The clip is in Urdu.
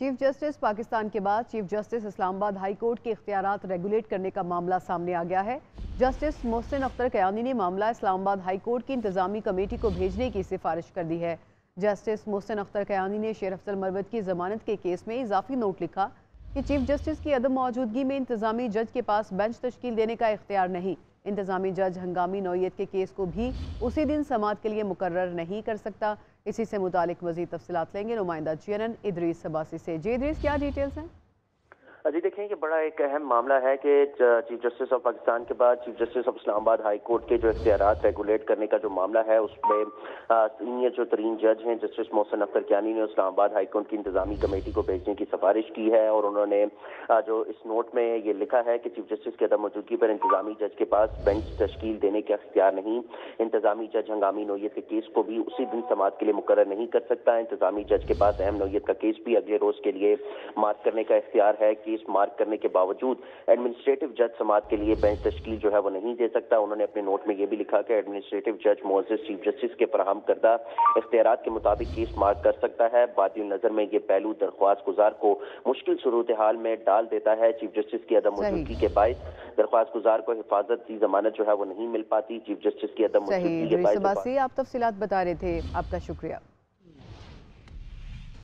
چیف جسٹس پاکستان کے بعد چیف جسٹس اسلام آباد ہائی کورٹ کے اختیارات ریگولیٹ کرنے کا معاملہ سامنے آ گیا ہے۔ جسٹس محسن اختر کیانی نے معاملہ اسلام آباد ہائی کورٹ کی انتظامی کمیٹی کو بھیجنے کی سفارش کر دی ہے۔ جسٹس محسن اختر کیانی نے شیر افضل مروت کی ضمانت کے کیس میں اضافی نوٹ لکھا کہ چیف جسٹس کی عدم موجودگی میں انتظامی جج کے پاس بینچ تشکیل دینے کا اختیار نہیں۔ انتظامی جج ہنگامی نوعیت کے کیس کو بھی اسی دن سماعت کے لیے مقرر نہیں کر سکتا۔ اسی سے متعلق مزید تفصیلات لیں گے نمائندہ GNN ادریس سباسی سے۔ ادریس، کیا ڈیٹیلز ہیں؟ جی دیکھیں کہ بڑا ایک اہم معاملہ ہے کہ چیف جسٹس آف پاکستان کے بعد چیف جسٹس آف اسلام آباد ہائی کورٹ کے جو اختیارات ریگولیٹ کرنے کا جو معاملہ ہے اس میں سینئر جو ترین جج ہیں جسٹس محسن اختر کیانی نے اسلام آباد ہائی کورٹ کی انتظامی کمیٹی کو بھیجنے کی سفارش کی ہے، اور انہوں نے جو اس نوٹ میں یہ لکھا ہے کہ چیف جسٹس کی عدم موجودگی پر انتظامی جج کے پاس بینچ تشکیل دینے کا اختیار نہیں۔ انتظامی جج ہنگامی نوعیت کے کیس کو بھی اسی دن سماعت کے لیے مقرر نہیں کر سکتا۔ انتظامی جج کے پاس اہم نوعیت کا کیس بھی اگلے روز کے لیے مارک کرنے کا اختیار ہے۔ کیس مارک کرنے کے باوجود ایڈمنسٹریٹو جج سماعت کے لیے بینچ تشکیل جو ہے وہ نہیں دے سکتا۔ انہوں نے اپنے نوٹ میں یہ بھی لکھا کہ ایڈمنسٹریٹو جج معزز چیف جسٹس کے فراہم کردہ اختیارات کے مطابق کیس مارک کر سکتا ہے۔ بادی النظر میں یہ پہلو درخواست گزار کو مشکل صورتحال میں ڈال دیتا ہے۔ چیف جسٹس کی عدم موجودگی کے باعث درخواست گزار کو حفاظتی ضمانت جو ہے وہ نہیں مل پاتی۔ چیف جسٹس کی عدم موجودگی کے باعث آپ تفصیلات بتا رہے تھے، آپ کا شکریہ۔